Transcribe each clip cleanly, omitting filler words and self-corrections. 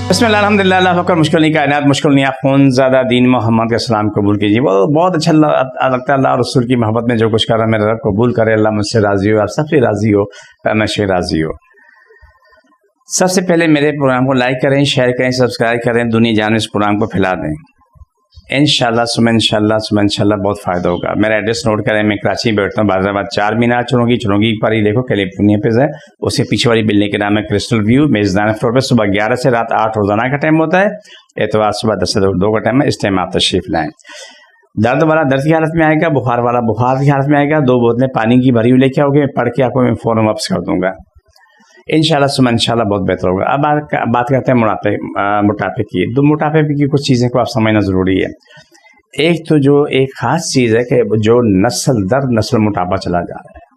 बिस्मिल्लाह अल्हम्दुलिल्लाह अल्लाह फकर मुश्किल नहीं कायनात मुश्किल नहीं आप ज़्यादा दीन मोहम्मद का सलाम कबूल कीजिए। वो बहुत अच्छा लगता है। अल्लाह और रसूल की मोहब्बत में जो कुछ कर रहा है मेरा रब कबूल करे। अल्लाह मुझसे राज़ी हो, आप सबसे राज़ी हो, मैं से राज़ी हो। सबसे पहले मेरे प्रोग्राम को लाइक करें, शेयर करें, सब्सक्राइब करें, दुनिया जान इस प्रोग्राम को फैला दें। इंशाल्लाह सुबह बहुत फ़ायदा होगा। मेरा एड्रेस नोट करें, मैं कराची में बैठता हूँ, बाज़ाबाद 4 मीनार चुनौगी पर ही देखो कैलिफोर्निया पे है। उसके पीछे वाली बिल्डिंग के नाम है क्रिस्टल व्यू। मेज़दान फ्लोर पे सुबह 11 से रात 8 रोज़ाना का टाइम होता है। एतवार सुबह 10 से 2 का टाइम है। इस टाइम आप तशरीफ़ लाएँ। दर्द वाला दर्द की हालत में आएगा, बुखार वाला बुखार की हालत में आएगा। 2 बोतलें पानी की भरी हुई लेके आओगे, पढ़ के आपको मैं फ़ौरन वापस कर दूँगा। इंशाल्लाह बहुत बेहतर होगा। अब बात करते हैं मोटापे की। मोटापे की कुछ चीज़ें को आप समझना ज़रूरी है। एक तो जो एक ख़ास चीज़ है कि जो नस्ल दर नस्ल मोटापा चला जा रहा है।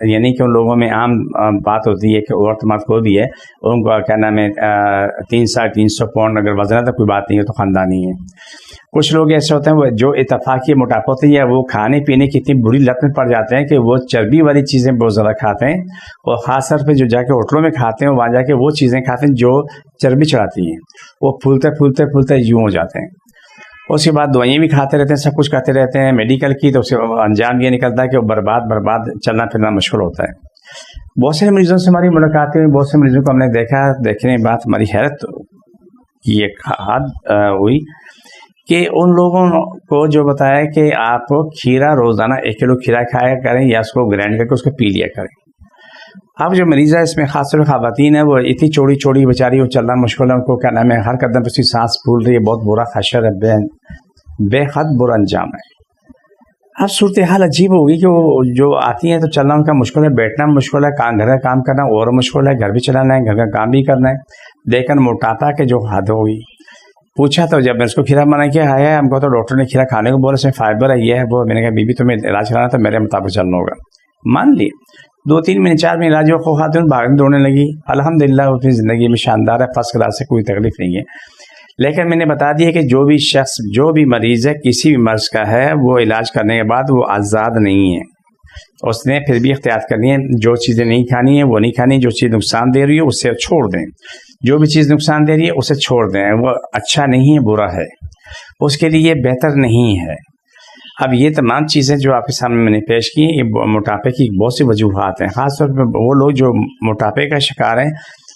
यानी कि उन लोगों में आम बात होती है कि औरत मर्द को भी है, उनको क्या नाम है 300-350 पाउंड अगर वज़न है तो कोई बात नहीं है, तो ख़ानदानी है। कुछ लोग ऐसे होते हैं वो जो इत्तफाक़ी मोटापा होती है, वो खाने पीने की इतनी बुरी लत में पड़ जाते हैं कि वो चर्बी वाली चीज़ें बहुत ज़्यादा खाते हैं, और ख़ास तौर पे जो जाके होटलों में खाते हैं वहाँ जाके वो चीज़ें खाते हैं जो चर्बी चढ़ाती हैं। वो फूलते यूँ हो जाते हैं। उसके बाद दवाइयाँ भी खाते रहते हैं, सब कुछ खाते रहते हैं मेडिकल की, तो उससे अंजाम ये निकलता है कि वो बर्बाद चलना फिरना मुश्किल होता है। बहुत से मरीजों से हमारी मुलाकात हुई, बहुत से मरीजों को हमने देखा। देखने के बाद हमारी हैरत की एक हद हुई कि उन लोगों को जो बताया कि आप खीरा रोज़ाना 1 किलो खीरा खाया करें या उसको ग्राइंड करके उसको पी लिया करें। अब जो मरीज़ है इसमें खासतौर पर ख़वातीन है, वो इतनी चौड़ी बेचारी, वो चलना मुश्किल है, उनको क्या नाम है हर कदम पर उसकी सांस फूल रही है, बहुत बुरा खशर है, बेहद बुरा अंजाम है। अब सूरत हाल अजीब होगी कि वो जो आती हैं तो चलना उनका मुश्किल है, बैठना मुश्किल है, घर का काम करना और मुश्किल है, घर भी चलाना है, घर का काम भी करना है। देखकर मोटापा के जो हद होगी। पूछा तो जब मैं उसको खीरा मना किया है, हमको तो डॉक्टर ने खीरा खाने को बोला, इसमें फाइबर है, ये है वो। मैंने कहा बीबी तुम्हें इलाज कराना तो मेरे मुताबिक चलना होगा। मान ली 2-3 महीने 4 महीने इलाज को खाते भागने दौड़ने लगी। अल्हम्दुलिल्लाह अपनी ज़िंदगी में शानदार है, फर्स्ट क्लास से, कोई तकलीफ नहीं है। लेकिन मैंने बता दिया कि जो भी शख्स जो भी मरीज़ है किसी भी मर्ज़ का है, वो इलाज करने के बाद वो आज़ाद नहीं है। उसने फिर भी इख्तियार करनी है, जो चीज़ें नहीं खानी है वो नहीं खानी, जो चीज़ नुकसान दे रही है उससे छोड़ दें, जो भी चीज़ नुकसान दे रही है उसे छोड़ दें। वो अच्छा नहीं है, बुरा है, उसके लिए बेहतर नहीं है। अब ये तमाम चीज़ें जो आपके सामने मैंने पेश की, ये मोटापे की बहुत सी वजूहात हैं। ख़ास तौर पर वो लोग जो मोटापे का शिकार हैं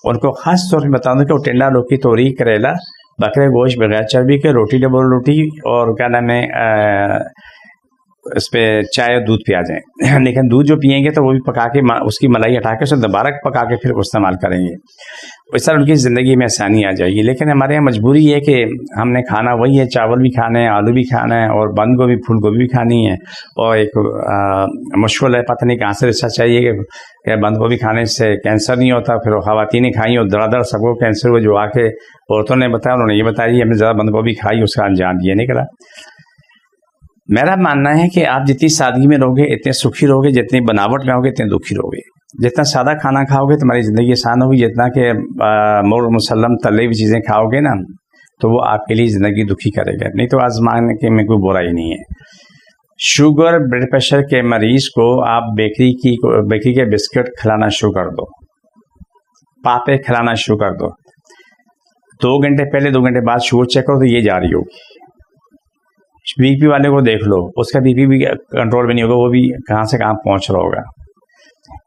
उनको ख़ास तौर पर बता दूँ कि वो टिंडा, लौकी, तोरी, करेला, बकरे गोश्त बगैर चर्बी के, रोटी, डबल रोटी और क्या नाम है इस पर चाय और दूध पिया जाए। लेकिन दूध जो पियेंगे तो वो भी पका के उसकी मलाई हटा के उसे दोबारा पका के फिर इस्तेमाल करेंगे। इस तरह उनकी ज़िंदगी में आसानी आ जाएगी। लेकिन हमारे यहाँ मजबूरी है कि हमने खाना वही है, चावल भी खाने हैं, आलू भी खाना है, और बंद गोभी फूल गोभी भी खानी है। और एक मुश्किल है, पता नहीं कहाँ से रिसर्च चाहिए कि बंद गोभी खाने से कैंसर नहीं होता। फिर ख़वातीन खाई और दड़ा सबको कैंसर हुआ। जो आके औरतों ने बताया, उन्होंने ये बताया हमने ज़्यादा बंद गोभी खाई, उसका अंजाम ये निकला। मेरा मानना है कि आप जितनी सादगी में रहोगे इतने सुखी रहोगे, जितनी बनावट में रहोगे इतने दुखी रहोगे। जितना सादा खाना खाओगे तुम्हारी ज़िंदगी आसान होगी, जितना कि मोर मुसल्लम तले हुई चीज़ें खाओगे ना तो वो आपके लिए ज़िंदगी दुखी करेगा। नहीं तो आजमाने के में कोई बुराई नहीं है। शुगर ब्लड प्रेशर के मरीज़ को आप बेकरी के बिस्किट खिलाना शुरू कर दो, पापे खिलाना शुरू कर दो। 2 घंटे पहले 2 घंटे बाद शुगर चेक करो तो ये जा रही होगी। बीपी वाले को देख लो, उसका बीपी भी कंट्रोल में नहीं होगा, वो भी कहाँ से कहाँ पहुँच रहा होगा।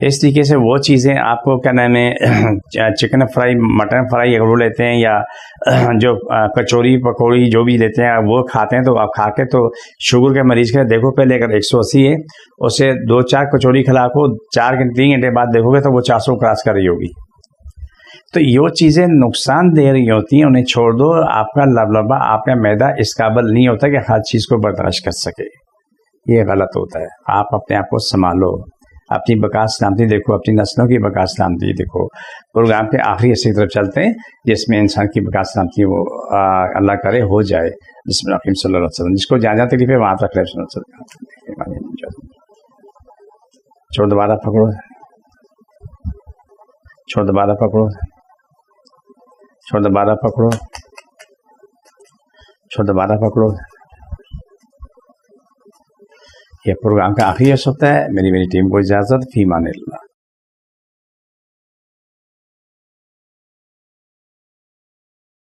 इस तरीके से वो चीज़ें आपको क्या नाम है चिकन फ्राई, मटन फ्राई अगर वो लेते हैं या जो कचौरी पकौड़ी जो भी लेते हैं वो खाते हैं, तो आप खा के तो शुगर के मरीज़ के देखो पहले अगर 180 है, उसे 2-4 कचौरी खिला को 3 घंटे बाद देखोगे तो वो 400 क्रॉस कर रही होगी। तो ये चीज़ें नुकसान दे रही होती हैं, उन्हें छोड़ दो। आपका लबलबा, आपका मैदा इस काबिल नहीं होता कि हर चीज़ को बर्दाश्त कर सके, ये गलत होता है। आप अपने आप को संभालो, अपनी बका सलामती देखो, अपनी नस्लों की बका सलामती देखो। प्रोग्राम के आखिरी हिस्से की तरफ चलते हैं जिसमें इंसान की बका सलामती वो अल्लाह करे हो जाए। बिस्मिल्लाह सल्लल्लाहु अलैहि वसल्लम। जिसको जहाँ तकलीफ है वहाँ तक छोड़, दोबारा पकड़ो, छोड़, दोबारा पकड़ो, छोड़, दोबारा पकड़ो, छोड़, दोबारा पकड़ो। यह प्रोग्राम का आखिरी हिस्सा होता है। मेरी टीम को इजाज़त, फी मानिल्लाह।